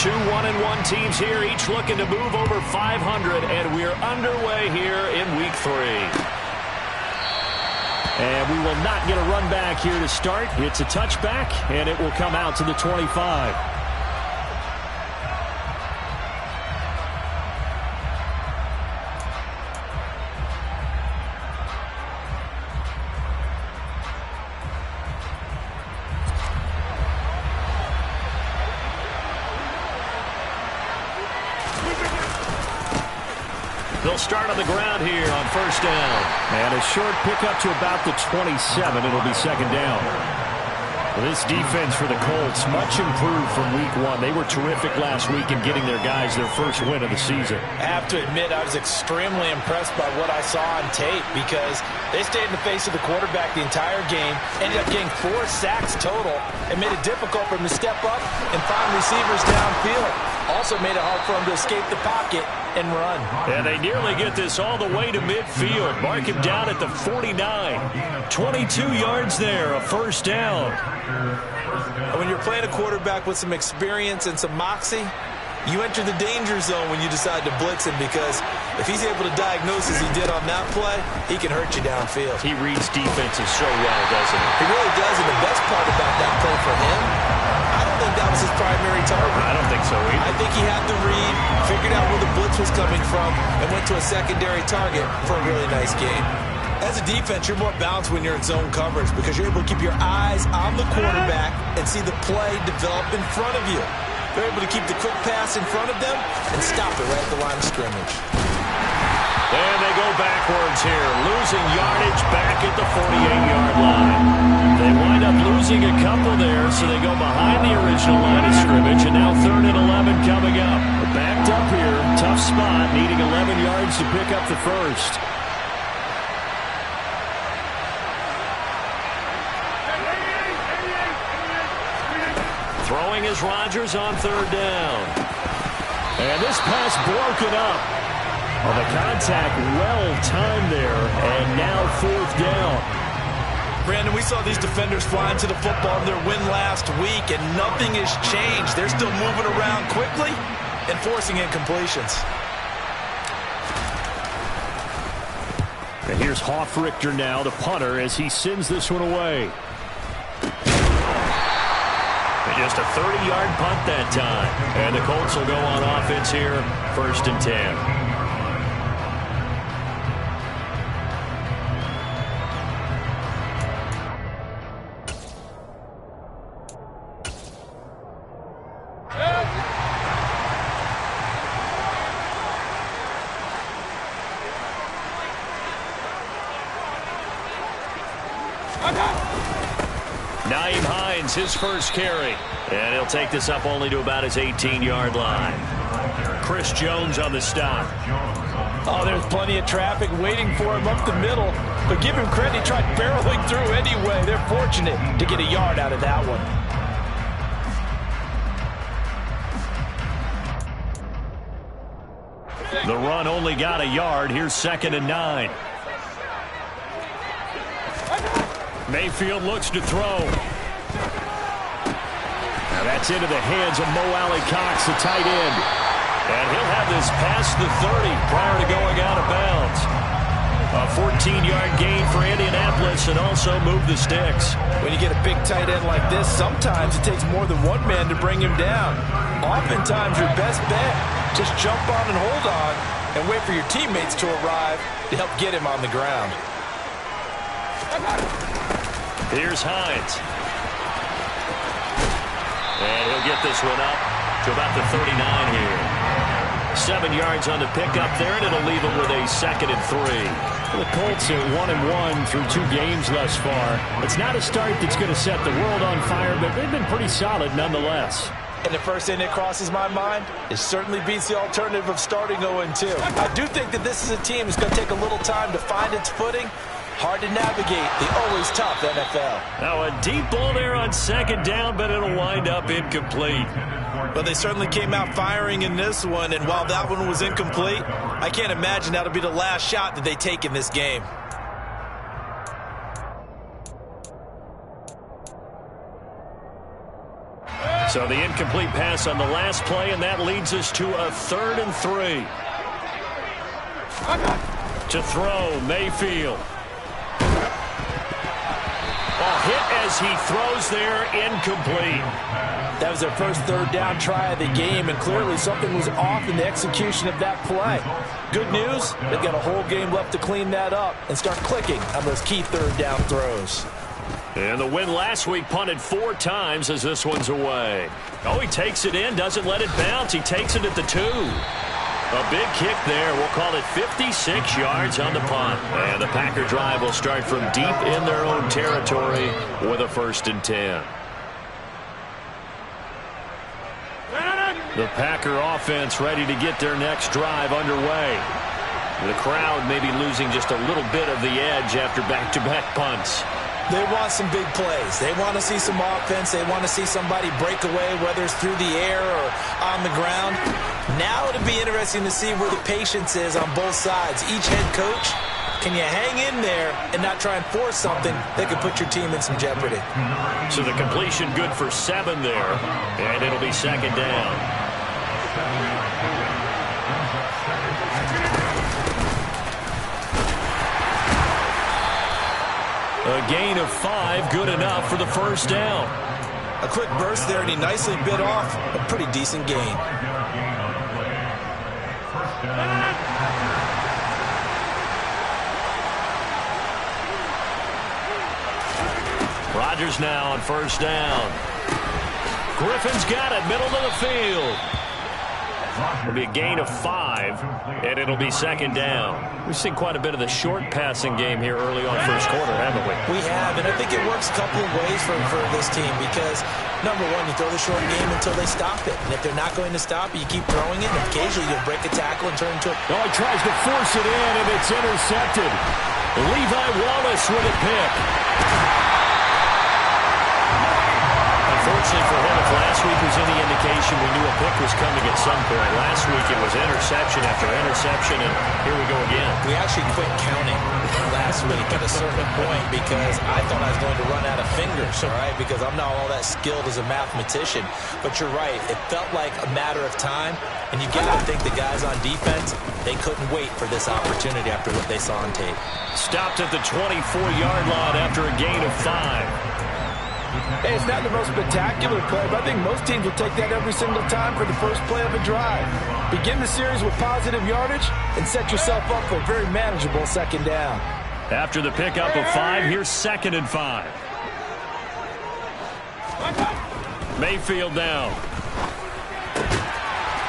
Two 1-1 teams here, each looking to move over 500, and we're underway here in Week 3. And we will not get a run back here to start. It's a touchback, and it will come out to the 25. They'll start on the ground here on first down. And a short pickup to about the 27. It'll be second down. This defense for the Colts, much improved from Week 1. They were terrific last week in getting their guys their first win of the season. I have to admit, I was extremely impressed by what I saw on tape because they stayed in the face of the quarterback the entire game, ended up getting 4 sacks total, and made it difficult for him to step up and find receivers downfield. Also made it hard for him to escape the pocket and run. And they nearly get this all the way to midfield. Mark him down at the 49. 22 yards there, a first down. When you're playing a quarterback with some experience and some moxie, you enter the danger zone when you decide to blitz him, because if he's able to diagnose as he did on that play, he can hurt you downfield. He reads defenses so well, doesn't he? He really does, and the best part about that play for him, I don't think that was his primary target. I don't think so either. I think he had the read, figured out where the blitz was coming from, and went to a secondary target for a really nice game. As a defense, you're more balanced when you're in zone coverage because you're able to keep your eyes on the quarterback and see the play develop in front of you. They're able to keep the quick pass in front of them and stop it right at the line of scrimmage. And they go backwards here, losing yardage back at the 48-yard line. They wind up losing a couple there, so they go behind the original line of scrimmage, and now 3rd and 11 coming up. Backed up here, tough spot, needing 11 yards to pick up the first. Throwing is Rodgers on 3rd down. And this pass broken up. Well, the contact well-timed there, and now 4th down. Brandon, we saw these defenders flying to the football in their win last week, and nothing has changed. They're still moving around quickly and forcing incompletions. And here's Hofrichter now, the punter, as he sends this one away. Just a 30-yard punt that time. And the Colts will go on offense here, 1st and 10. Nyheim Hines, his first carry. And he'll take this up only to about his 18-yard line. Chris Jones on the stop. Oh, there's plenty of traffic waiting for him up the middle. But give him credit, he tried barreling through anyway. They're fortunate to get a yard out of that one. The run only got a yard. Here's 2nd and 9. Mayfield looks to throw. Now that's into the hands of Mo Alley-Cox, the tight end. And he'll have this past the 30 prior to going out of bounds. A 14-yard gain for Indianapolis, and also move the sticks. When you get a big tight end like this, sometimes it takes more than one man to bring him down. Oftentimes your best bet, just jump on and hold on and wait for your teammates to arrive to help get him on the ground. Here's Hines. And he'll get this one up to about the 39 here. 7 yards on the pickup there, and it'll leave him with a 2nd and 3. The Colts are 1-1 through 2 games thus far. It's not a start that's going to set the world on fire, but they've been pretty solid nonetheless. And the first thing that crosses my mind is certainly beats the alternative of starting 0-2. I do think that this is a team that's going to take a little time to find its footing. Hard to navigate the always tough NFL. Now a deep ball there on 2nd down, but it'll wind up incomplete. But they certainly came out firing in this one, and while that one was incomplete, I can't imagine that'll be the last shot that they take in this game. So the incomplete pass on the last play, and that leads us to a 3rd and 3. To throw, Mayfield. Hit as he throws there, incomplete. That was their first 3rd down try of the game, and clearly something was off in the execution of that play. Good news, they've got a whole game left to clean that up and start clicking on those key 3rd down throws. And the win last week punted 4 times as this one's away. Oh, he takes it in, doesn't let it bounce. He takes it at the 2. A big kick there. We'll call it 56 yards on the punt. And the Packer drive will start from deep in their own territory with a 1st and 10. The Packer offense ready to get their next drive underway. The crowd maybe losing just a little bit of the edge after back-to-back punts. They want some big plays. They want to see some offense. They want to see somebody break away, whether it's through the air or on the ground. Now it'll be interesting to see where the patience is on both sides. Each head coach, can you hang in there and not try and force something that could put your team in some jeopardy? So the completion good for 7 there, and it'll be 2nd down. A gain of 5, good enough for the 1st down. A quick burst there, and he nicely bit off a pretty decent gain. Rodgers now on 1st down. Griffin's got it, middle of the field. It'll be a gain of 5, and it'll be 2nd down. We've seen quite a bit of the short passing game here early on 1st quarter, haven't we? We have, and I think it works a couple of ways for this team because, number one, you throw the short game until they stop it. And if they're not going to stop it, you keep throwing it, and occasionally you'll break a tackle and turn into a... Oh, he tries to force it in, and it's intercepted. Levi Wallace with a pick. Unfortunately for him, if last week was any indication, we knew a pick was coming at some point. Last week it was interception after interception, and here we go again. We actually quit counting last week at a certain point because I thought I was going to run out of fingers, all right, because I'm not all that skilled as a mathematician. But you're right. It felt like a matter of time, and you got to think the guys on defense, they couldn't wait for this opportunity after what they saw on tape. Stopped at the 24-yard line after a gain of 5. Hey, it's not the most spectacular play, but I think most teams will take that every single time for the first play of a drive. Begin the series with positive yardage and set yourself up for a very manageable 2nd down. After the pickup of 5, here's 2nd and 5. Mayfield down.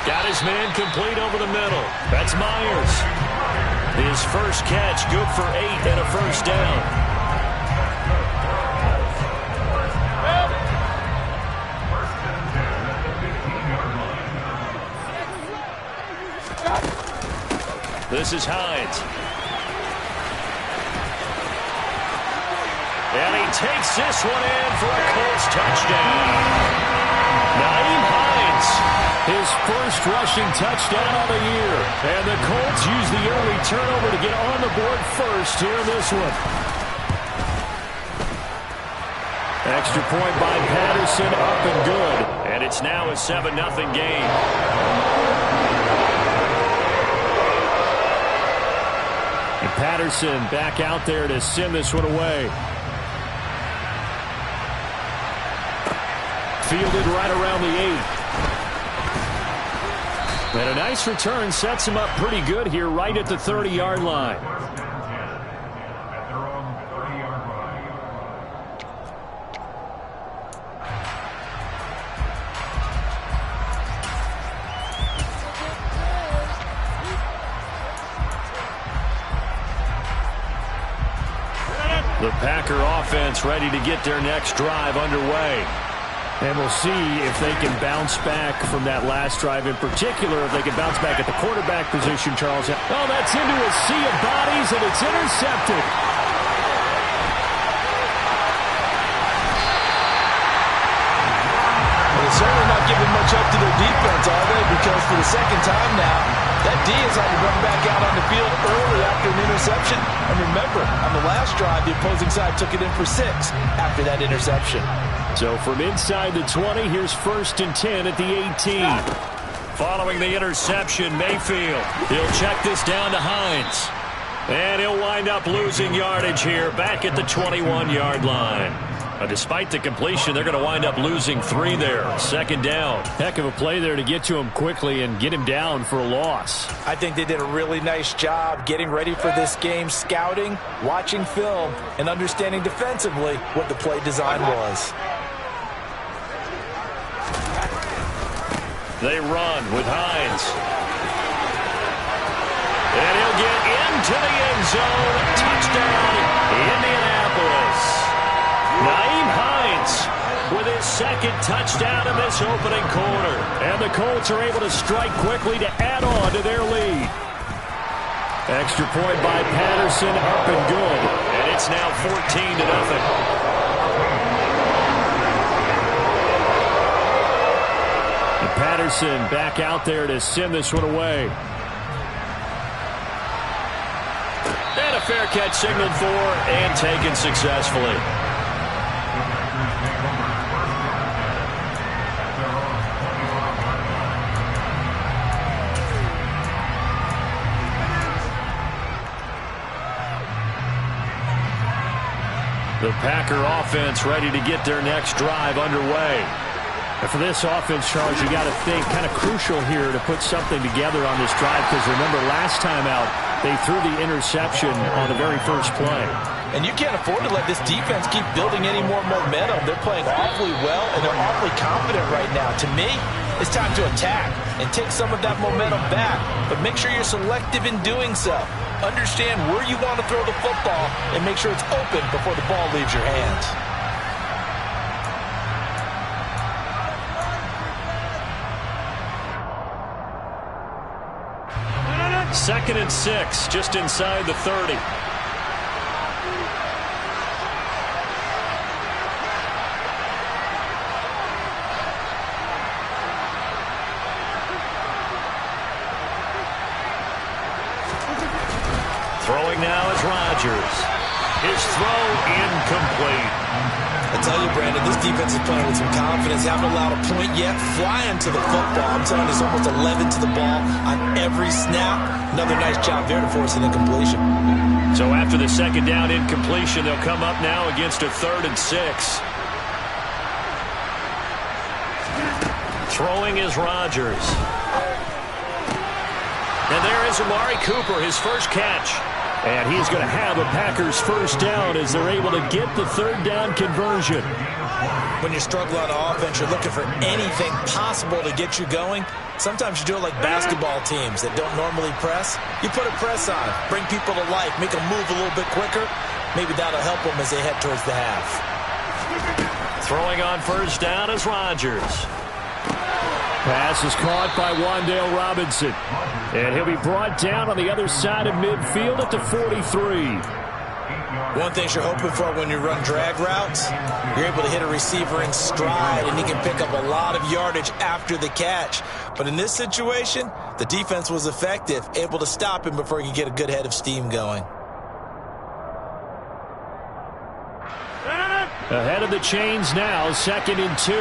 Got his man complete over the middle. That's Myers. His first catch, good for 8 and a 1st down. This is Hines. And he takes this one in for a Colts touchdown. Nyheim Hines, his first rushing touchdown of the year. And the Colts use the early turnover to get on the board first here in this one. Extra point by Patterson, up and good. And it's now a 7-0 game. And Patterson back out there to send this one away. Fielded right around the 8. And a nice return sets him up pretty good here right at the 30-yard line. The Packer offense ready to get their next drive underway. And we'll see if they can bounce back from that last drive. In particular, if they can bounce back at the quarterback position, Charles. Oh, that's into a sea of bodies, and it's intercepted. Well, they're certainly not giving much up to their defense, are they? Because for the 2nd time now, That D is had to run back out on the field early after an interception. And remember, on the last drive, the opposing side took it in for 6 after that interception. So from inside the 20, here's 1st and 10 at the 18. Following the interception, Mayfield. He'll check this down to Hines. And he'll wind up losing yardage here back at the 21-yard line. Despite the completion, they're going to wind up losing 3 there. 2nd down. Heck of a play there to get to him quickly and get him down for a loss. I think they did a really nice job getting ready for this game, scouting, watching film, and understanding defensively what the play design was. They run with Hines. And he'll get into the end zone. Touchdown, Indianapolis. Nyheim Hines with his 2nd touchdown in this opening quarter. And the Colts are able to strike quickly to add on to their lead. Extra point by Patterson, up and good. And it's now 14-0. Patterson back out there to send this one away. And a fair catch signaled for and taken successfully. The Packer offense ready to get their next drive underway. And for this offense, Charles, you got to think kind of crucial here to put something together on this drive, because remember last time out they threw the interception on the very first play. And you can't afford to let this defense keep building any more momentum. They're playing awfully well, and they're awfully confident right now. To me, it's time to attack and take some of that momentum back, but make sure you're selective in doing so. Understand where you want to throw the football and make sure it's open before the ball leaves your hands. Second and 6, just inside the 30. Throwing now is Rodgers. His throw incomplete. I tell you, Brandon, this defense is playing with some confidence. Haven't allowed a point yet. Flying to the football. I'm telling you, it's almost 11 to the ball on every snap. Another nice job there to force an incompletion. So after the 2nd down incompletion, they'll come up now against a 3rd and 6. Throwing is Rodgers. And there is Amari Cooper, his first catch. And he's going to have a Packers first down as they're able to get the 3rd down conversion. When you struggle on offense, you're looking for anything possible to get you going. Sometimes you do it like basketball teams that don't normally press. You put a press on, bring people to life, make them move a little bit quicker. Maybe that'll help them as they head towards the half. Throwing on first down is Rodgers. Pass is caught by Wan'Dale Robinson. And he'll be brought down on the other side of midfield at the 43. One thing you're hoping for when you run drag routes, you're able to hit a receiver in stride, and he can pick up a lot of yardage after the catch. But in this situation, the defense was effective, able to stop him before he could get a good head of steam going. Ahead of the chains now, 2nd and 2.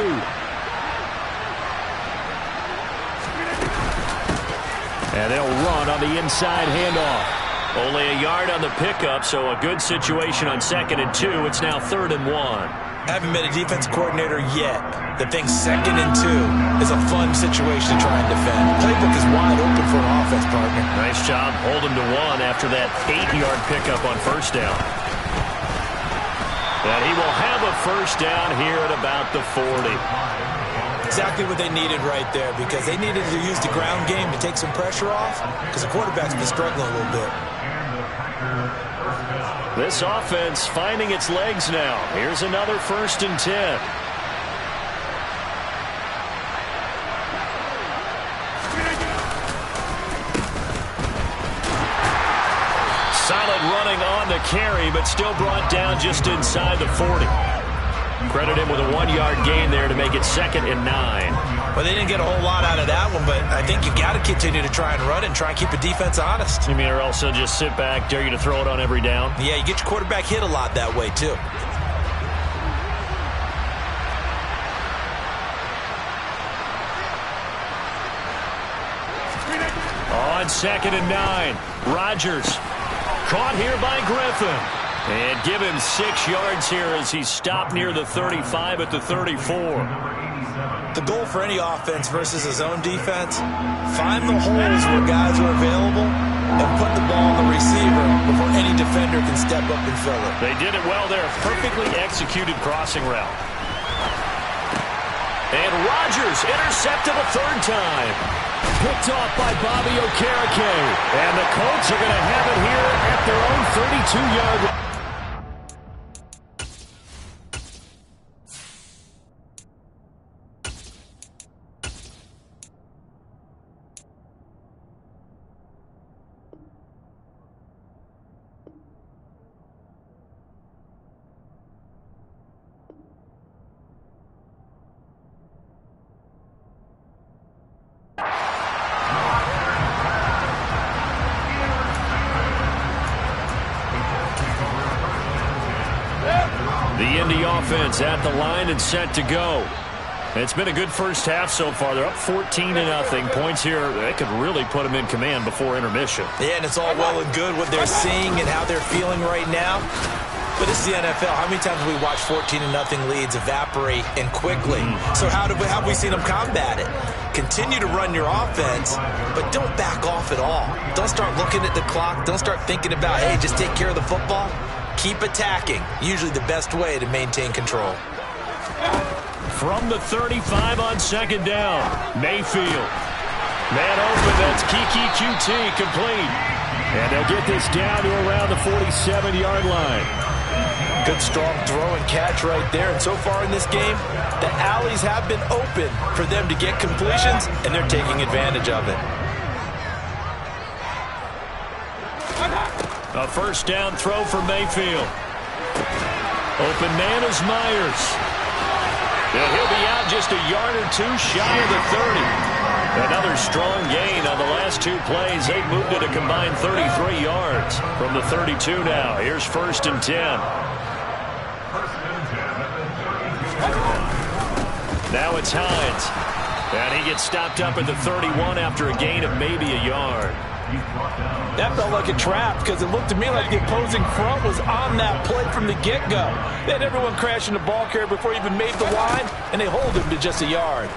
And they'll run on the inside handoff. Only a yard on the pickup, so a good situation on 2nd and 2. It's now 3rd and 1. Haven't met a defense coordinator yet that thinks 2nd and 2 is a fun situation to try and defend. Playbook is wide open for an offense partner. Nice job holding to 1 after that 8-yard pickup on first down. And he will have a first down here at about the 40. Exactly what they needed right there, because they needed to use the ground game to take some pressure off, because the quarterback's been struggling a little bit. This offense finding its legs now. Here's another 1st and 10. Solid running on the carry, but still brought down just inside the 40. Credit him with a 1-yard gain there to make it 2nd and 9. Well, they didn't get a whole lot out of that one, but I think you got to continue to try and run it and try and keep the defense honest. You mean or else they'll just sit back, dare you to throw it on every down? Yeah, you get your quarterback hit a lot that way, too. On 2nd and 9, Rodgers caught here by Griffin. And give him 6 yards here as he stopped near the 35 at the 34. The goal for any offense versus a zone defense, find the holes where guys are available and put the ball on the receiver before any defender can step up and fill it. They did it well there. Perfectly executed crossing route. And Rodgers intercepted a 3rd time. Picked off by Bobby Okereke. And the Colts are going to have it here at their own 32-yard line. The Indy offense at the line and set to go. It's been a good first half so far. They're up 14-0. Points here, they could really put them in command before intermission. Yeah, and it's all well and good what they're seeing and how they're feeling right now. But this is the NFL. How many times have we watched 14-0 leads evaporate and quickly? So how have we seen them combat it? Continue to run your offense, but don't back off at all. Don't start looking at the clock. Don't start thinking about, hey, just take care of the football. Keep attacking. Usually the best way to maintain control. From the 35 on 2nd down, Mayfield. Man open, that's Kiki QT complete. And they'll get this down to around the 47-yard line. Good strong throw and catch right there. And so far in this game, the alleys have been open for them to get completions, and they're taking advantage of it. A 1st down throw for Mayfield. Open man is Myers. And he'll be out just a yard or 2 shy of the 30. Another strong gain on the last 2 plays. They've moved it a combined 33 yards from the 32 now. Here's 1st and 10. Now it's Hines. And he gets stopped up at the 31 after a gain of maybe a yard. That felt like a trap because it looked to me like the opposing front was on that play from the get-go. They had everyone crashing the ball carrier before he even made the line, and they hold him to just a yard.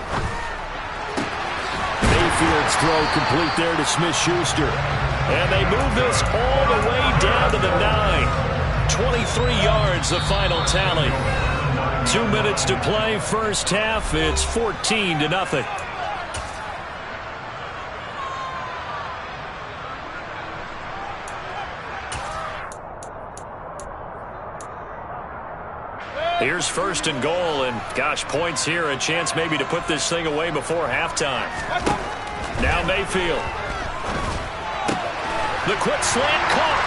Mayfield's throw complete there to Smith-Schuster. And they move this all the way down to the 9. 23 yards, the final tally. 2 minutes to play, first half. It's 14-0. Here's 1st and goal, and gosh, points here, a chance maybe to put this thing away before halftime. Now Mayfield. The quick slant caught.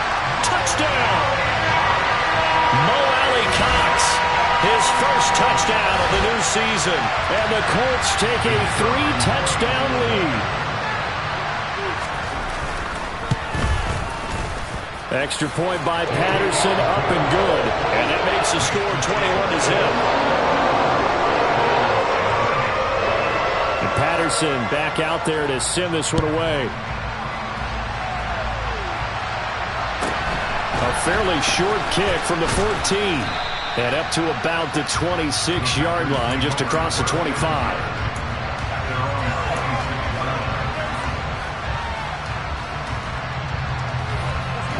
Touchdown! Mo Alley-Cox, his first touchdown of the new season, and the Colts take a 3-touchdown lead. Extra point by Patterson, up and good. And that makes the score 21-0. And Patterson back out there to send this one away. A fairly short kick from the 14. And up to about the 26-yard line, just across the 25.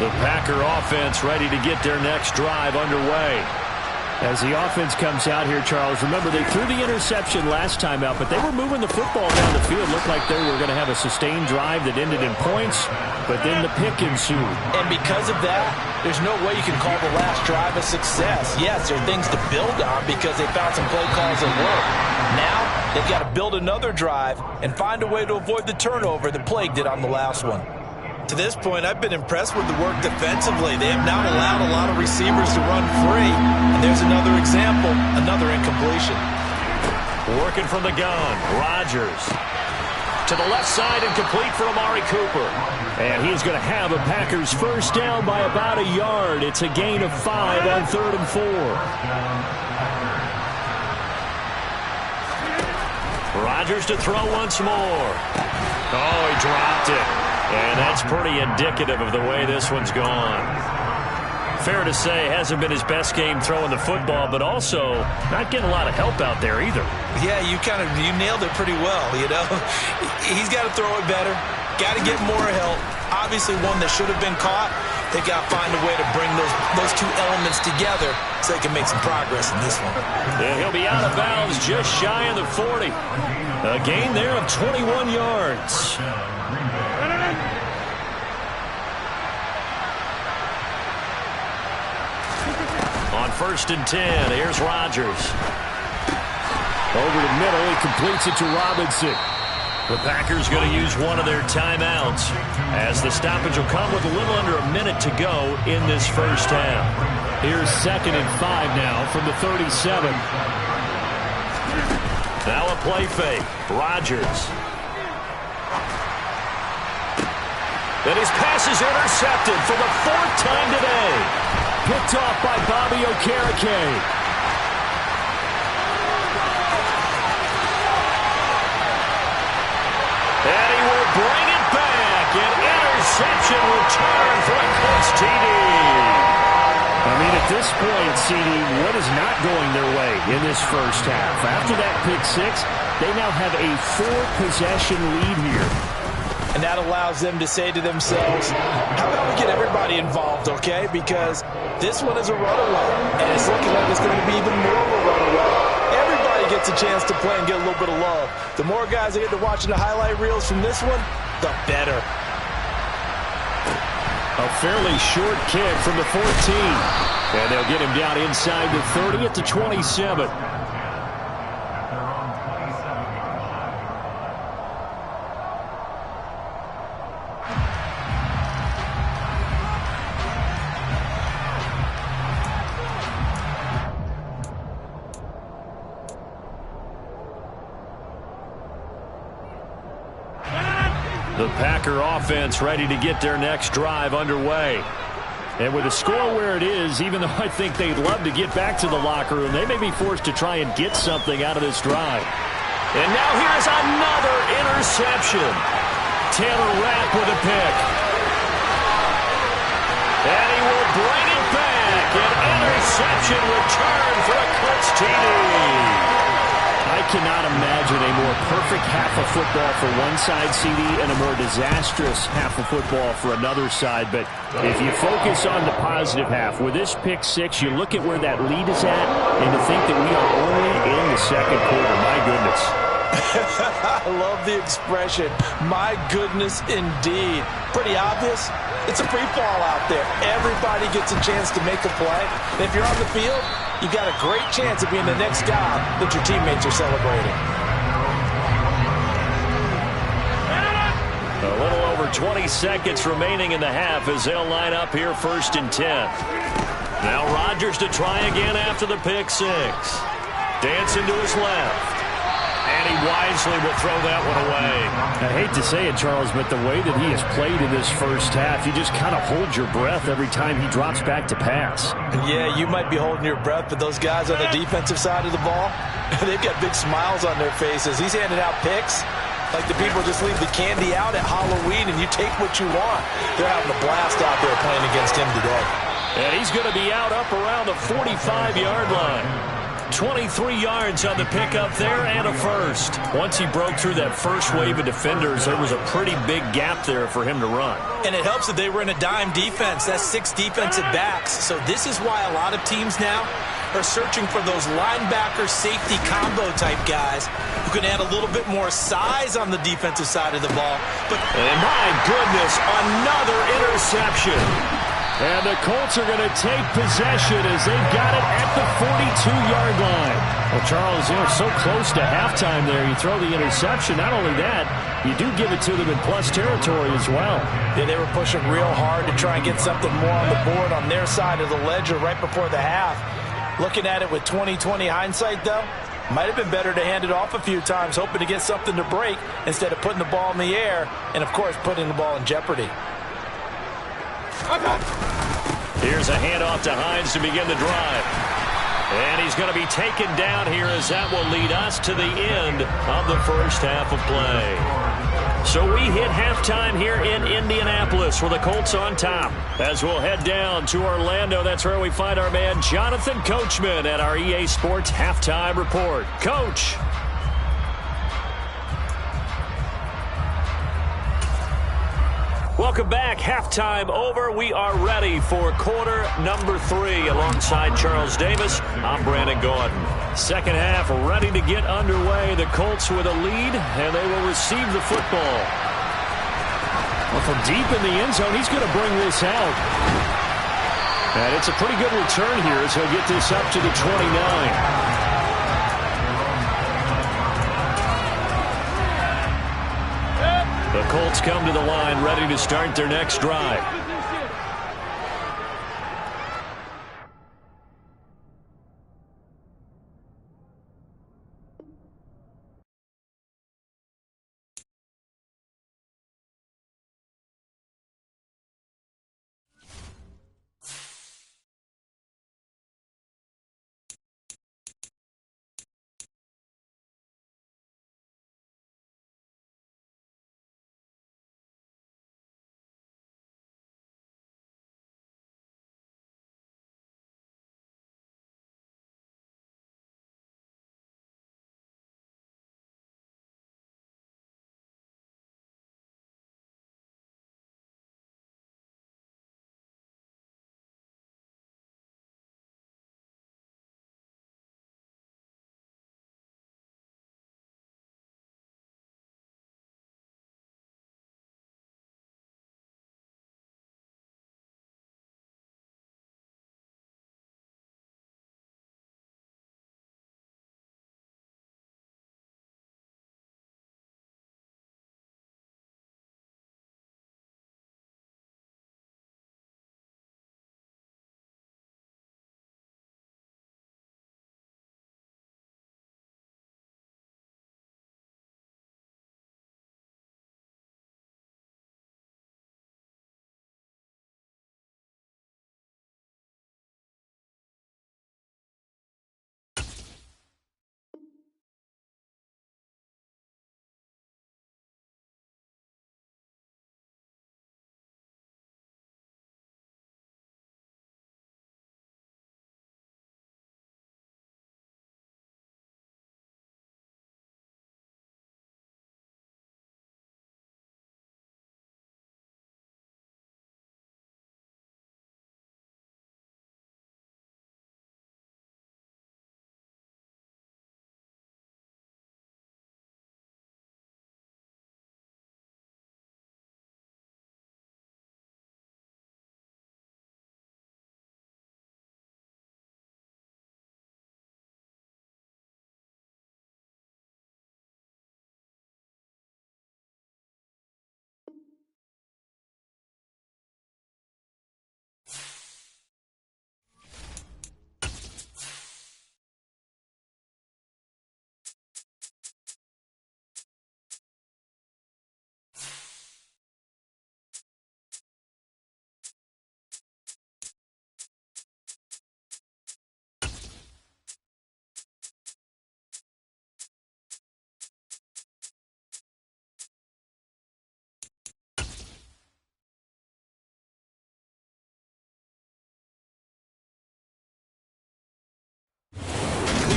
The Packer offense ready to get their next drive underway. As the offense comes out here, Charles, remember they threw the interception last time out, but they were moving the football down the field. Looked like they were going to have a sustained drive that ended in points, but then the pick ensued. And because of that, there's no way you can call the last drive a success. Yes, there are things to build on because they found some play calls that work. Now, they've got to build another drive and find a way to avoid the turnover that plagued it on the last one. To this point, I've been impressed with the work defensively. They have not allowed a lot of receivers to run free. And there's another example, another incompletion. Working from the gun, Rodgers. To the left side and complete for Amari Cooper. And he's going to have a Packers first down by about a yard. It's a gain of 5 on 3rd and 4. Rodgers to throw once more. Oh, he dropped it. And that's pretty indicative of the way this one's gone. Fair to say, hasn't been his best game throwing the football, but also not getting a lot of help out there either. Yeah, you nailed it pretty well, you know. He's got to throw it better, got to get more help. Obviously one that should have been caught. They've got to find a way to bring those two elements together so they can make some progress in this one. And he'll be out of bounds just shy of the 40. A gain there of 21 yards. On 1st and 10, here's Rodgers. Over the middle, he completes it to Robinson. The Packers going to use one of their timeouts as the stoppage will come with a little under a minute to go in this first half. Here's 2nd and 5 now from the 37. Now a play fake. Rodgers. And his pass is intercepted for the 4th time today. Picked off by Bobby Okereke. And he will bring it back. An interception return for a Colts TD. I mean, at this point, CD, what is not going their way in this first half? After that pick six, they now have a 4-possession lead here. And that allows them to say to themselves, how about we get everybody involved, okay? Because this one is a runaway, and it's looking like it's going to be even more of a runaway. Everybody gets a chance to play and get a little bit of love. The more guys that get to watching the highlight reels from this one, the better. A fairly short kick from the 14. And they'll get him down inside the 30 at the 27. The Packer offense ready to get their next drive underway. And with the score where it is, even though I think they'd love to get back to the locker room, they may be forced to try and get something out of this drive. And now here's another interception. Taylor Rapp with a pick. And he will bring it back. An interception return for a Colts TD. I cannot imagine a more perfect half of football for one side, CD, and a more disastrous half of football for another side. But if you focus on the positive half, with this pick six, you look at where that lead is at, and to think that we are only in the second quarter. My goodness. I love the expression, my goodness indeed. Pretty obvious. It's a free fall out there. Everybody gets a chance to make a play. And if you're on the field, you've got a great chance of being the next guy that your teammates are celebrating. A little over 20 seconds remaining in the half as they'll line up here 1st and 10. Now Rodgers to try again after the pick six. Dancing to his left. And he wisely will throw that one away. I hate to say it, Charles, but the way that he has played in this first half, you just kind of hold your breath every time he drops back to pass. Yeah, you might be holding your breath, but those guys on the defensive side of the ball, they've got big smiles on their faces. He's handing out picks like the people just leave the candy out at Halloween and you take what you want. They're having a blast out there playing against him today. And he's going to be out up around the 45-yard line. 23 yards on the pickup there and a first. Once he broke through that first wave of defenders, there was a pretty big gap there for him to run. And it helps that they were in a dime defense. That's 6 defensive backs. So this is why a lot of teams now are searching for those linebacker safety combo type guys who can add a little bit more size on the defensive side of the ball. And my goodness, another interception. And the Colts are going to take possession as they've got it at the 42-yard line. Well, Charles, so close to halftime there. You throw the interception. Not only that, you do give it to them in plus territory as well. Yeah, they were pushing real hard to try and get something more on the board on their side of the ledger right before the half. Looking at it with 20/20 hindsight, though, might have been better to hand it off a few times, hoping to get something to break instead of putting the ball in the air and, of course, putting the ball in jeopardy. Here's a handoff to Hines to begin the drive. And he's going to be taken down here as that will lead us to the end of the first half of play. So we hit halftime here in Indianapolis with the Colts on top. As we'll head down to Orlando, that's where we find our man Jonathan Coachman at our EA Sports Halftime Report. Coach. Welcome back. Halftime over. We are ready for quarter number 3. Alongside Charles Davis, I'm Brandon Gaudin. Second half ready to get underway. The Colts with a lead, and they will receive the football. Well, from deep in the end zone, he's going to bring this out. And it's a pretty good return here as he'll get this up to the 29. The Colts come to the line ready to start their next drive.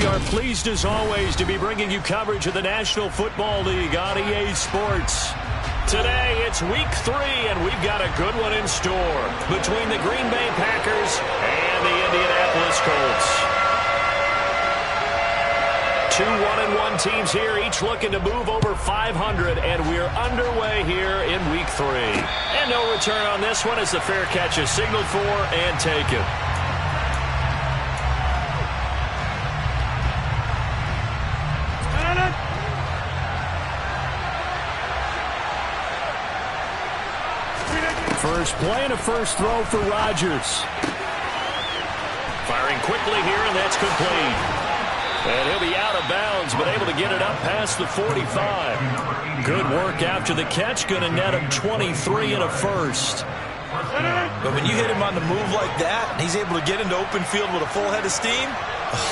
We are pleased, as always, to be bringing you coverage of the National Football League on EA Sports. Today, it's Week 3, and we've got a good one in store between the Green Bay Packers and the Indianapolis Colts. Two 1-1 teams here, each looking to move over 500, and we're underway here in Week 3. And no return on this one as the fair catch is signaled for and taken. First play and a first throw for Rodgers. Firing quickly here, and that's complete. And he'll be out of bounds, but able to get it up past the 45. Good work after the catch. Going to net him 23 and a first. But when you hit him on the move like that, and he's able to get into open field with a full head of steam,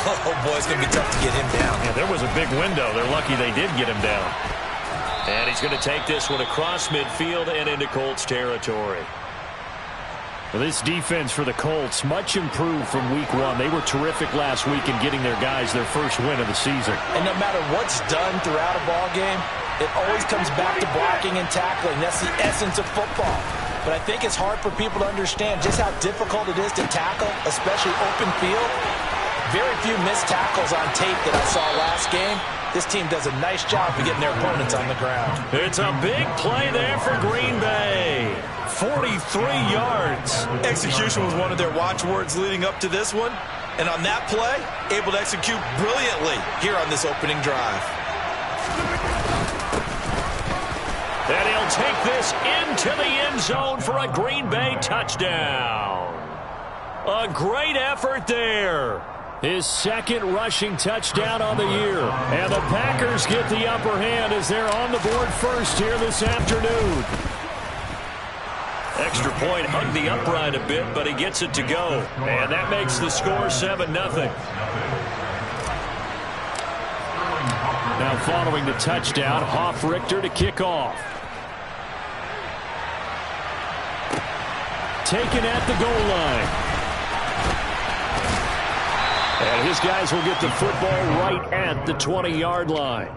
oh, boy, it's going to be tough to get him down. Yeah, there was a big window. They're lucky they did get him down. And he's going to take this one across midfield and into Colts territory. Well, this defense for the Colts, much improved from Week 1. They were terrific last week in getting their guys their first win of the season. And no matter what's done throughout a ball game, it always comes back to blocking and tackling. That's the essence of football. But I think it's hard for people to understand just how difficult it is to tackle, especially open field. Very few missed tackles on tape that I saw last game. This team does a nice job of getting their opponents on the ground. It's a big play there for Green Bay. 43 yards. Execution was one of their watchwords leading up to this one. And on that play, able to execute brilliantly here on this opening drive. And he'll take this into the end zone for a Green Bay touchdown. A great effort there. His second rushing touchdown on the year. And the Packers get the upper hand as they're on the board first here this afternoon. Extra point hugged the upright a bit, but he gets it to go. And that makes the score 7-0. Now following the touchdown, Hoff-Richter to kick off. Taken at the goal line. And his guys will get the football right at the 20-yard line.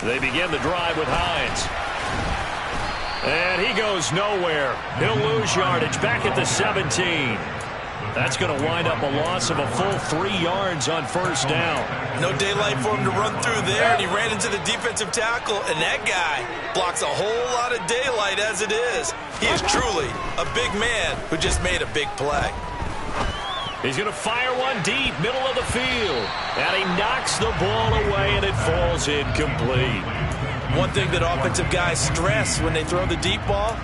They begin the drive with Hines. And he goes nowhere. He'll lose yardage back at the 17. That's going to wind up a loss of a full 3 yards on first down. No daylight for him to run through there, and he ran into the defensive tackle, and that guy blocks a whole lot of daylight as it is. He is truly a big man who just made a big play. He's going to fire one deep, middle of the field. And he knocks the ball away, and it falls incomplete. One thing that offensive guys stress when they throw the deep ball,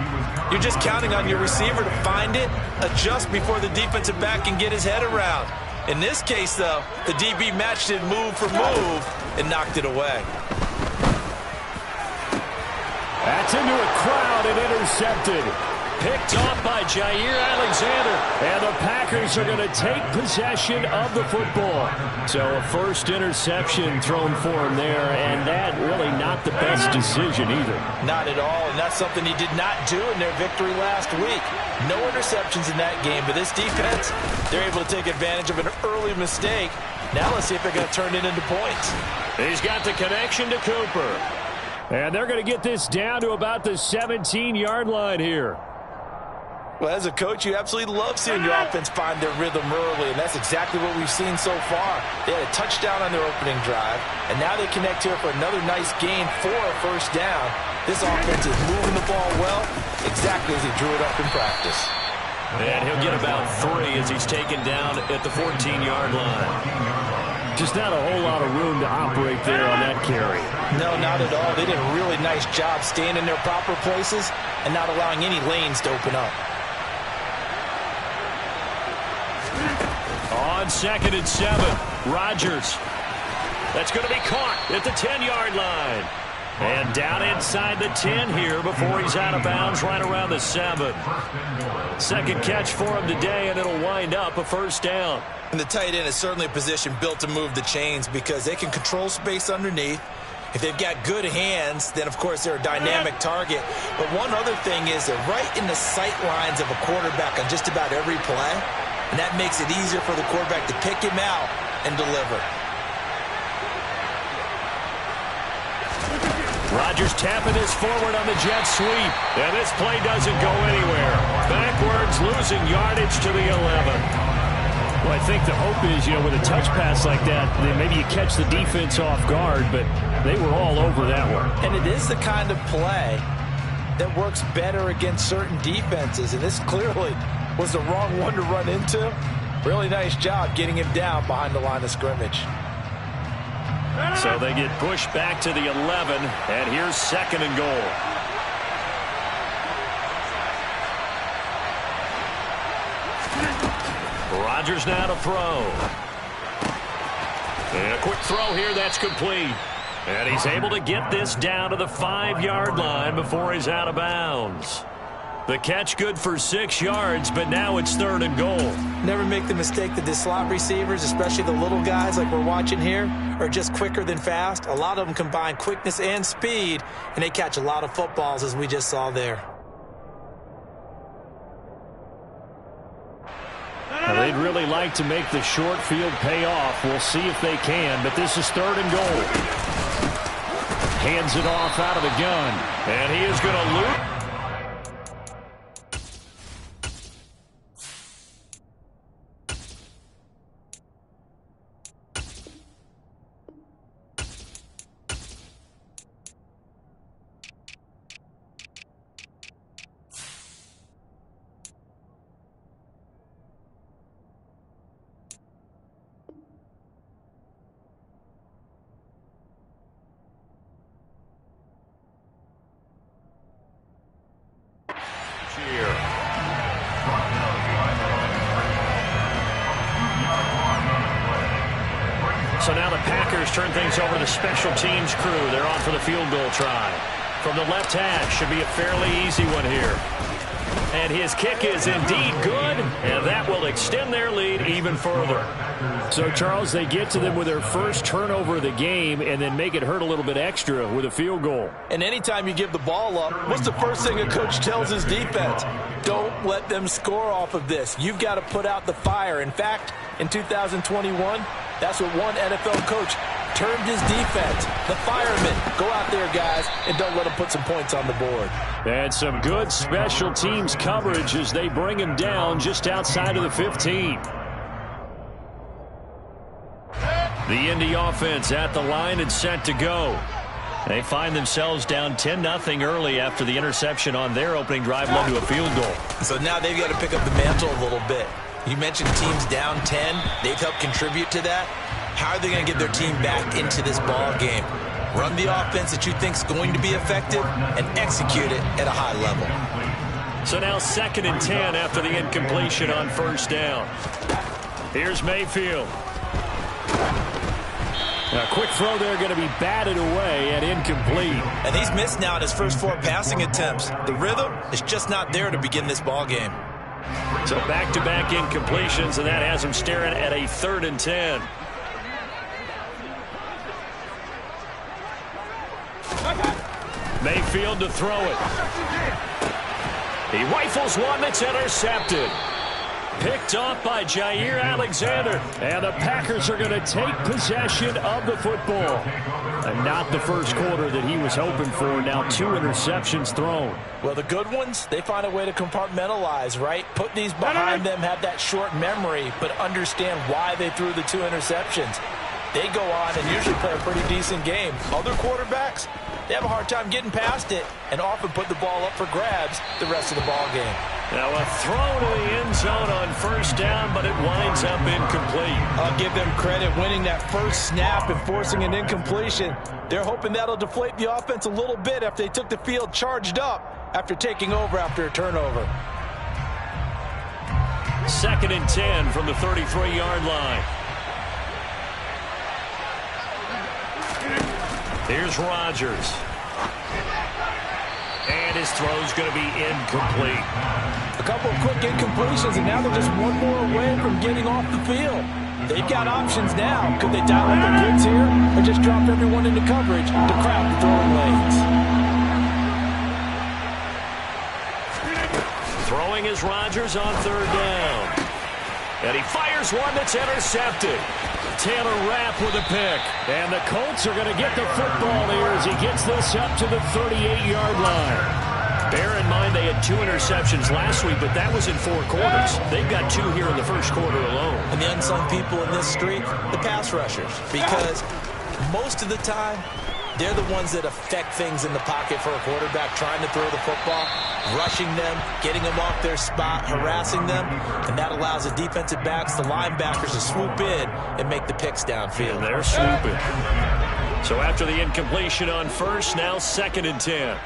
you're just counting on your receiver to find it, adjust before the defensive back can get his head around. In this case, though, the DB matched it move for move and knocked it away. That's into a crowd and intercepted. Picked off by Jair Alexander. And the Packers are going to take possession of the football. So a first interception thrown for him there, and that really not the best decision either. Not at all, and that's something he did not do in their victory last week. No interceptions in that game, but this defense, they're able to take advantage of an early mistake. Now let's see if they're going to turn it into points. He's got the connection to Cooper. And they're going to get this down to about the 17-yard line here. Well, as a coach, you absolutely love seeing your offense find their rhythm early, and that's exactly what we've seen so far. They had a touchdown on their opening drive, and now they connect here for another nice gain for a first down. This offense is moving the ball well, exactly as he drew it up in practice. And he'll get about 3 as he's taken down at the 14-yard line. Just not a whole lot of room to operate there on that carry. No, not at all. They did a really nice job staying in their proper places and not allowing any lanes to open up. On 2nd and 7, Rodgers. That's going to be caught at the 10-yard line. And down inside the 10 here before he's out of bounds right around the 7. Second catch for him today, and it'll wind up a first down. And the tight end is certainly a position built to move the chains because they can control space underneath. If they've got good hands, then, of course, they're a dynamic target. But one other thing is they're right in the sight lines of a quarterback on just about every play. And that makes it easier for the quarterback to pick him out and deliver. Rodgers tapping this forward on the jet sweep. And this play doesn't go anywhere. Backwards, losing yardage to the 11. Well, I think the hope is, with a touch pass like that, then maybe you catch the defense off guard, but they were all over that one. And it is the kind of play that works better against certain defenses, and this clearly was the wrong one to run into. Really nice job getting him down behind the line of scrimmage. So they get pushed back to the 11, and here's 2nd and goal. Rodgers now to throw. And a quick throw here, that's complete. And he's able to get this down to the 5-yard line before he's out of bounds. The catch good for 6 yards, but now it's 3rd and goal. Never make the mistake that the slot receivers, especially the little guys like we're watching here, are just quicker than fast. A lot of them combine quickness and speed, and they catch a lot of footballs, as we just saw there. Well, they'd really like to make the short field pay off. We'll see if they can, but this is 3rd and goal. Hands it off out of the gun. And he is going to loop. So now the Packers turn things over to the special teams crew. They're on for the field goal try. From the left hash, should be a fairly easy one here. And his kick is indeed good, and that will extend their lead even further. So, Charles, they get to them with their first turnover of the game and then make it hurt a little bit extra with a field goal. And anytime you give the ball up, what's the first thing a coach tells his defense? Don't let them score off of this. You've got to put out the fire. In fact, in 2021, that's what one NFL coach termed his defense. The firemen. Go out there, guys, and don't let them put some points on the board. And some good special teams coverage as they bring him down just outside of the 15. The Indy offense at the line and set to go. They find themselves down 10-0 early after the interception on their opening drive led to a field goal. So now they've got to pick up the mantle a little bit. You mentioned teams down 10. They've helped contribute to that. How are they going to get their team back into this ball game? Run the offense that you think is going to be effective and execute it at a high level. So now 2nd and 10 after the incompletion on 1st down. Here's Mayfield. A quick throw there going to be batted away and incomplete. And he's missed now in his first 4 passing attempts. The rhythm is just not there to begin this ball game. So back-to-back incompletions, and that has him staring at a 3rd and 10. Mayfield to throw it. He rifles one that's intercepted. Picked off by Jair Alexander. And the Packers are going to take possession of the football. And not the first quarter that he was hoping for. Now 2 interceptions thrown. Well, the good ones, they find a way to compartmentalize, right? Put these behind them, have that short memory, but understand why they threw the 2 interceptions. They go on and usually play a pretty decent game. Other quarterbacks, they have a hard time getting past it and often put the ball up for grabs the rest of the ball game. Now a throw to the end zone on 1st down, but it winds up incomplete. I'll give them credit winning that first snap and forcing an incompletion. They're hoping that'll deflate the offense a little bit after they took the field charged up after taking over after a turnover. 2nd and 10 from the 33-yard line. Here's Rodgers. And his throw's going to be incomplete. A couple of quick incompletions, and now they're just one more away from getting off the field. They've got options now. Could they dial up a blitz here or just drop everyone into coverage to crowd the throwing lanes? Throwing is Rodgers on 3rd down. And he fires one that's intercepted. Taylor Rapp with a pick. And the Colts are going to get the football here as he gets this up to the 38-yard line. Bear in mind they had 2 interceptions last week, but that was in 4 quarters. They've got 2 here in the first quarter alone. And the unsung people in this streak, the pass rushers. Because most of the time, they're the ones that affect things in the pocket for a quarterback, trying to throw the football, rushing them, getting them off their spot, harassing them, and that allows the defensive backs, the linebackers, to swoop in and make the picks downfield. And they're swooping. So after the incompletion on first, now 2nd and 10.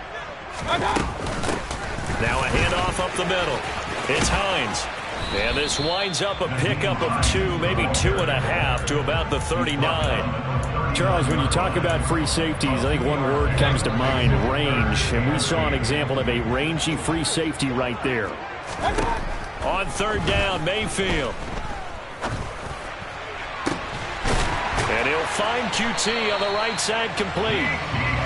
Now a handoff up the middle. It's Hines. And this winds up a pickup of 2, maybe 2.5 to about the 39. Charles, when you talk about free safeties, I think one word comes to mind, range. And we saw an example of a rangy free safety right there. On 3rd down, Mayfield. And he'll find QT on the right side complete.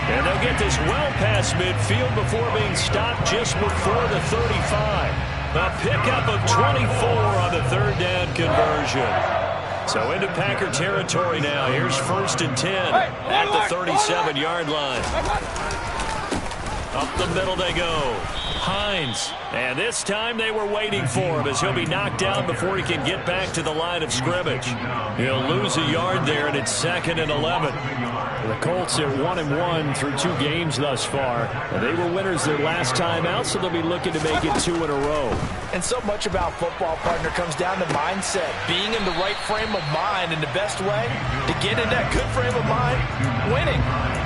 And they'll get this well past midfield before being stopped just before the 35. A pickup of 24 on the 3rd down conversion. So into Packer territory now. Here's 1st and 10 at the 37-yard line. Up the middle they go. Hines. And this time they were waiting for him as he'll be knocked down before he can get back to the line of scrimmage. He'll lose a yard there, and it's 2nd and 11. The Colts are 1-1 through 2 games thus far. They were winners their last time out, so they'll be looking to make it 2 in a row. And so much about football, partner, comes down to mindset. Being in the right frame of mind, and the best way to get in that good frame of mind, winning.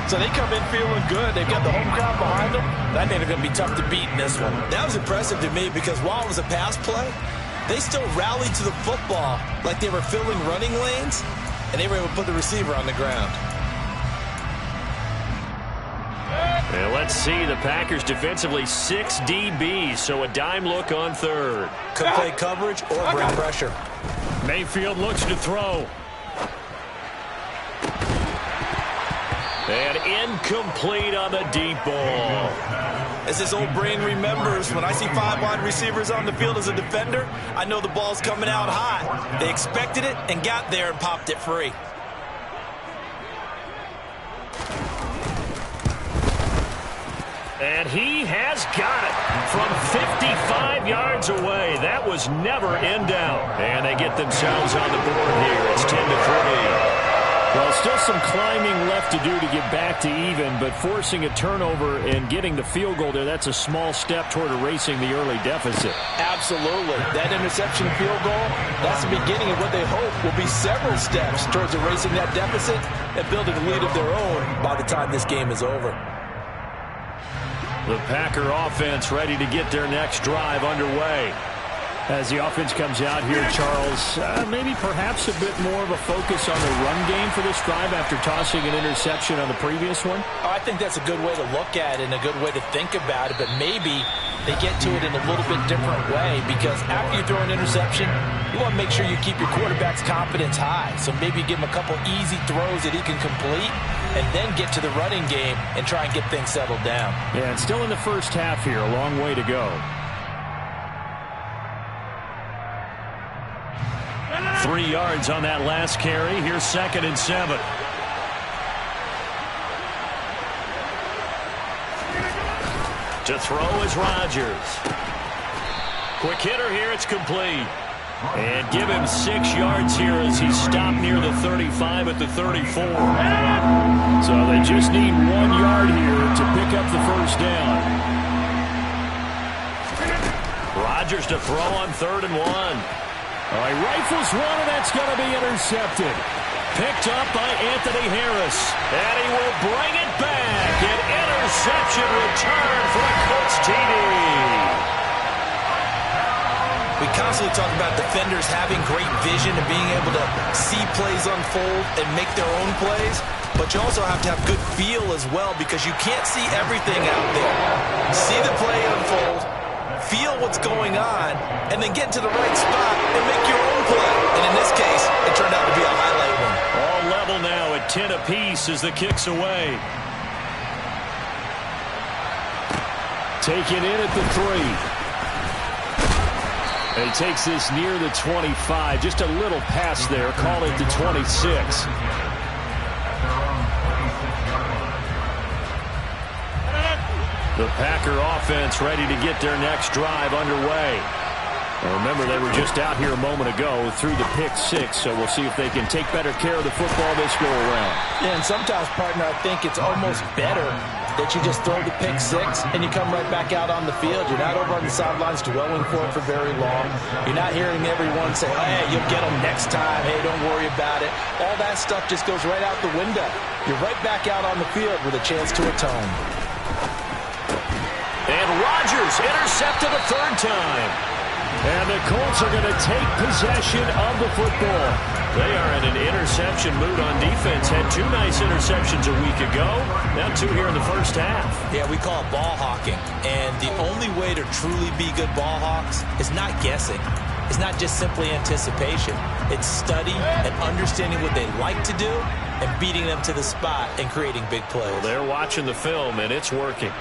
So they come in feeling good. They've got the home crowd behind them. I think they're going to be tough to beat in this one. That was impressive to me because while it was a pass play, they still rallied to the football like they were filling running lanes, and they were able to put the receiver on the ground. And let's see, the Packers defensively 6 DBs, so a dime look on 3rd. Could play coverage or bring pressure. Mayfield looks to throw. And incomplete on the deep ball. As his old brain remembers, when I see 5 wide receivers on the field as a defender, I know the ball's coming out high. They expected it and got there and popped it free. And he has got it from 55 yards away. That was never in doubt. And they get themselves on the board here. It's 10-3. Well, still some climbing left to do to get back to even, but forcing a turnover and getting the field goal there, that's a small step toward erasing the early deficit. Absolutely. That interception field goal, that's the beginning of what they hope will be several steps towards erasing that deficit and building a lead of their own by the time this game is over. The Packer offense ready to get their next drive underway. As the offense comes out here, Charles, maybe perhaps a bit more of a focus on the run game for this drive after tossing an interception on the previous one? I think that's a good way to look at it and a good way to think about it, but maybe they get to it in a little bit different way because after you throw an interception, you want to make sure you keep your quarterback's confidence high. So maybe give him a couple easy throws that he can complete and then get to the running game and try and get things settled down. Yeah, it's still in the first half here, a long way to go. 3 yards on that last carry. Here's 2nd and 7. To throw is Rodgers. Quick hitter here. It's complete. And give him 6 yards here as he's stopped near the 35 at the 34. So they just need 1 yard here to pick up the first down. Rodgers to throw on 3rd and 1. All right, rifles one, and that's going to be intercepted. Picked up by Anthony Harris. And he will bring it back. An interception return for a Colts TD. We constantly talk about defenders having great vision and being able to see plays unfold and make their own plays. But you also have to have good feel as well because you can't see everything out there. See the play unfold, feel what's going on, and then get to the right spot and make your own play. And in this case, it turned out to be a highlight one. All level now at 10 apiece as the kick's away. Taken in at the 3. And he takes this near the 25. Just a little pass there. Call it the 26. The Packer offense ready to get their next drive underway. And remember, they were just out here a moment ago through the pick six, so we'll see if they can take better care of the football this go-around. Yeah, and sometimes, partner, I think it's almost better that you just throw the pick six and you come right back out on the field. You're not over on the sidelines dwelling for it for very long. You're not hearing everyone say, hey, you'll get them next time. Hey, don't worry about it. All that stuff just goes right out the window. You're right back out on the field with a chance to atone. And Rodgers intercepted a third time. And the Colts are going to take possession of the football. They are in an interception mood on defense. Had 2 nice interceptions a week ago. Now 2 here in the first half. Yeah, we call it ball hawking. And the only way to truly be good ball hawks is not guessing. It's not just simply anticipation. It's study and understanding what they like to do and beating them to the spot and creating big plays. Well, they're watching the film, and it's working.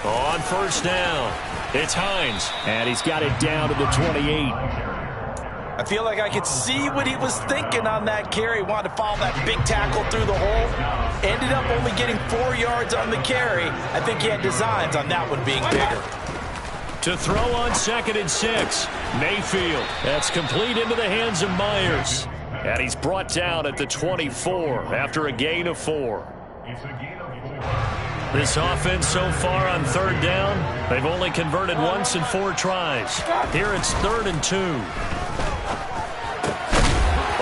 On first down, it's Hines, and he's got it down to the 28. I feel like I could see what he was thinking on that carry. Wanted to follow that big tackle through the hole. Ended up only getting 4 yards on the carry. I think he had designs on that one being bigger. To throw on 2nd and 6, Mayfield. That's complete into the hands of Myers. And he's brought down at the 24 after a gain of 4. This offense so far on 3rd down, they've only converted once in 4 tries. Here it's 3rd and 2.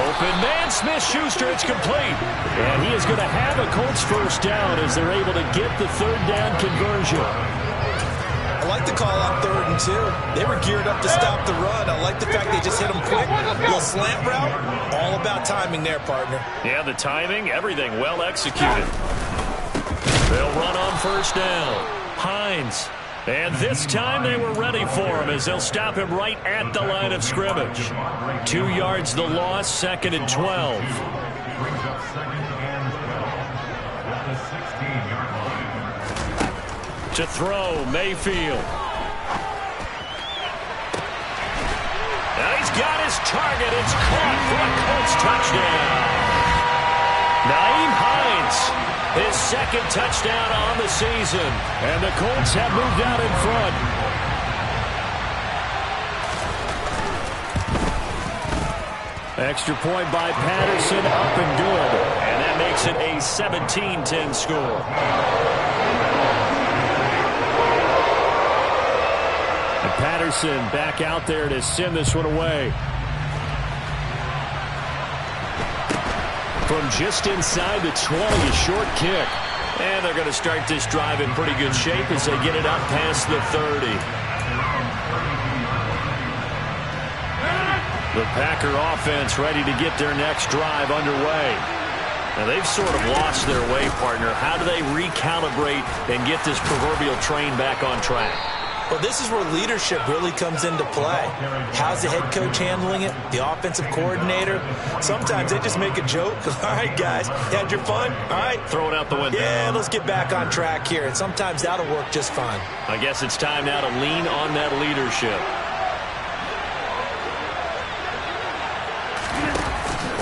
Open man, Smith-Schuster, it's complete. And he is going to have a Colts first down as they're able to get the 3rd down conversion. I like the call on 3rd and 2. They were geared up to stop the run. I like the fact they just hit them quick. Little slant route, all about timing there, partner. Yeah, the timing, everything well executed. They'll run on first down. Hines. And this time they were ready for him as they'll stop him right at the line of scrimmage. 2 yards the loss, 2nd and 12. To throw, Mayfield. Now he's got his target. It's caught for a Colts touchdown. Nyheim Hines. His 2nd touchdown on the season. And the Colts have moved out in front. Extra point by Patterson, up and good. And that makes it a 17-10 score. And Patterson back out there to send this one away. From just inside the 20, a short kick. And they're going to start this drive in pretty good shape as they get it up past the 30. The Packer offense ready to get their next drive underway. Now they've sort of lost their way, partner. How do they recalibrate and get this proverbial train back on track? Well, this is where leadership really comes into play. How's the head coach handling it? The offensive coordinator? Sometimes they just make a joke. All right, guys, you had your fun? All right. Throw it out the window. Yeah, let's get back on track here. And sometimes that'll work just fine. I guess it's time now to lean on that leadership.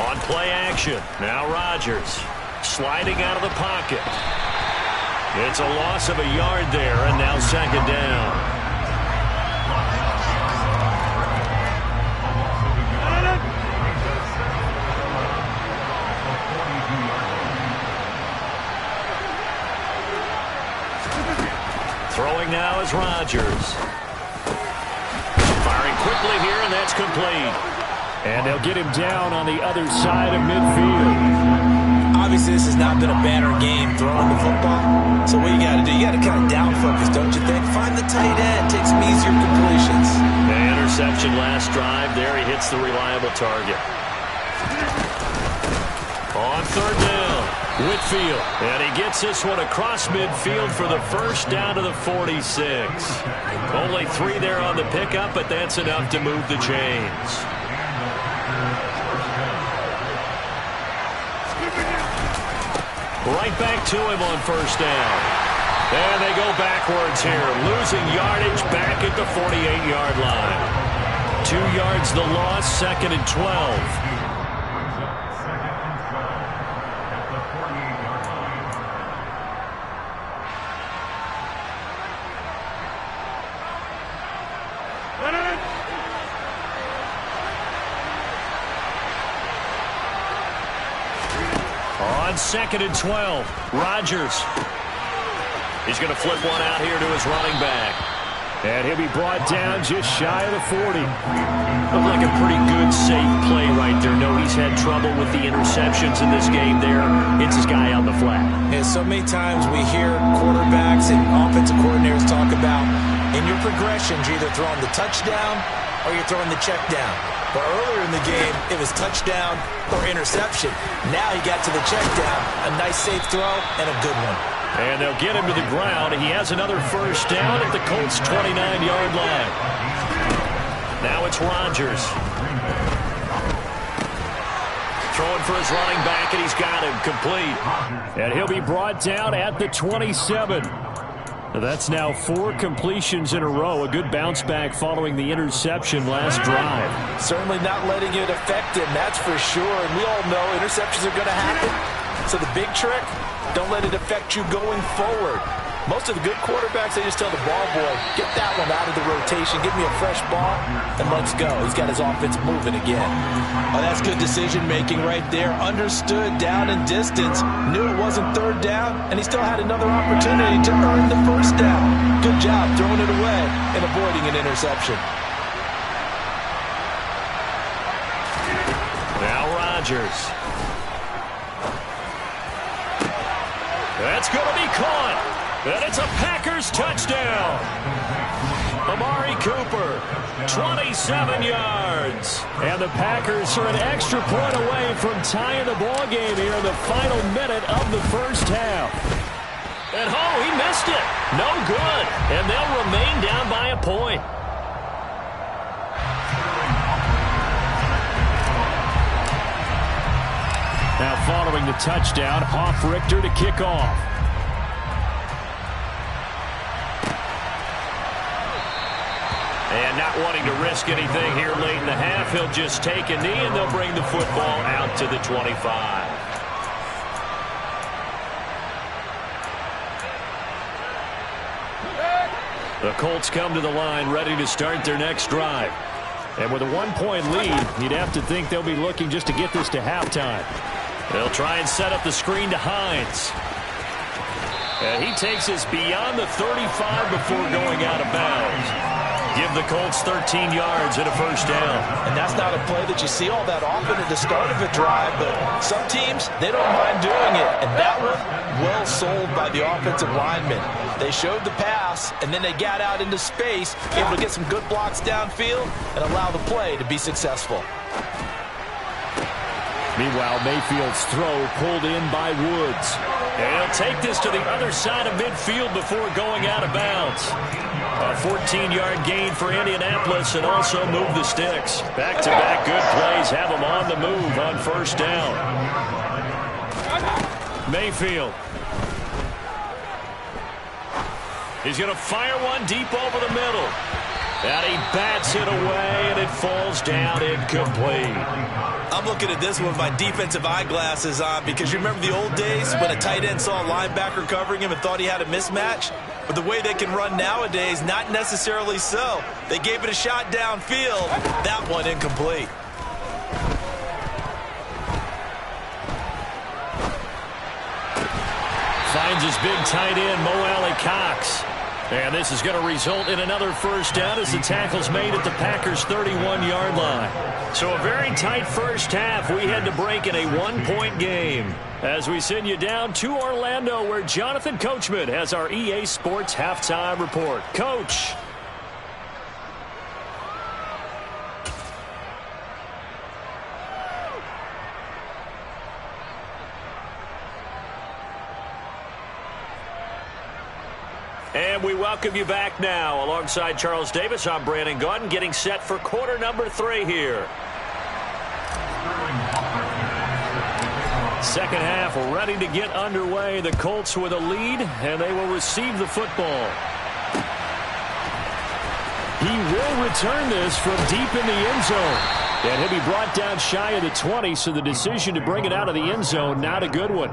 On play action. Now Rodgers sliding out of the pocket. It's a loss of a yard there, and now 2nd down. Throwing now is Rodgers. Firing quickly here, and that's complete. And they'll get him down on the other side of midfield. Obviously, this has not been a banner game throwing the football. So what you got to do, you got to kind of down focus, don't you think? Find the tight end, take some easier completions. The interception last drive. There he hits the reliable target. On third down, Whitfield. And he gets this one across midfield for the first down to the 46. Only 3 there on the pickup, but that's enough to move the chains. Right back to him on first down. And they go backwards here, losing yardage back at the 48-yard line. 2 yards the loss, 2nd and 12. On 2nd and 12, Rodgers. He's going to flip one out here to his running back. And he'll be brought down just shy of the 40. Looked like a pretty good, safe play right there. No, he's had trouble with the interceptions in this game there. Hits his guy on the flat. And so many times we hear quarterbacks and offensive coordinators talk about in your progressions, you're either throwing the touchdown or you're throwing the check down. But earlier in the game, it was touchdown or interception. Now he got to the check down. A nice safe throw and a good one. And they'll get him to the ground. He has another first down at the Colts' 29-yard line. Now it's Rodgers. Throwing for his running back, and he's got him complete. And he'll be brought down at the 27. That's now 4 completions in a row. A good bounce back following the interception last drive. Certainly not letting it affect him, that's for sure. And we all know interceptions are going to happen. So the big trick, don't let it affect you going forward. Most of the good quarterbacks, they just tell the ball boy, get that one out of the rotation, give me a fresh ball, and let's go. He's got his offense moving again. Oh, that's good decision-making right there. Understood down and distance, knew it wasn't third down, and he still had another opportunity to earn the first down. Good job throwing it away and avoiding an interception. Now Rodgers. That's going to be caught. And it's a Packers touchdown. Amari Cooper, 27 yards. And the Packers are an extra point away from tying the ball game here in the final minute of the first half. And he missed it. No good. And they'll remain down by a point. Now following the touchdown, Hofrichter to kick off. And not wanting to risk anything here late in the half, he'll just take a knee and they'll bring the football out to the 25. The Colts come to the line ready to start their next drive. And with a 1-point lead, you'd have to think they'll be looking just to get this to halftime. They'll try and set up the screen to Hines. And he takes us beyond the 35 before going out of bounds. Give the Colts 13 yards and a first down. And that's not a play that you see all that often at the start of a drive, but some teams, they don't mind doing it. And that one, well sold by the offensive lineman. They showed the pass, and then they got out into space, able to get some good blocks downfield and allow the play to be successful. Meanwhile, Mayfield's throw pulled in by Woods. And he'll take this to the other side of midfield before going out of bounds. A 14-yard gain for Indianapolis and also move the sticks. Back-to-back good plays have them on the move on first down. Mayfield. He's going to fire one deep over the middle. And he bats it away, and it falls down incomplete. I'm looking at this one with my defensive eyeglasses on because you remember the old days when a tight end saw a linebacker covering him and thought he had a mismatch? But the way they can run nowadays, not necessarily so. They gave it a shot downfield. That one incomplete. Finds his big tight end, Mo Alley-Cox. And this is going to result in another first down as the tackle's made at the Packers' 31-yard line. So a very tight first half. We had to break in a 1-point game. As we send you down to Orlando, where Jonathan Coachman has our EA Sports Halftime Report. Coach. And we welcome you back now. Alongside Charles Davis, I'm Brandon Gaudin, getting set for quarter number 3 here. Second half ready to get underway. The Colts with a lead, and they will receive the football. He will return this from deep in the end zone. And he'll be brought down shy of the 20, so the decision to bring it out of the end zone, not a good one.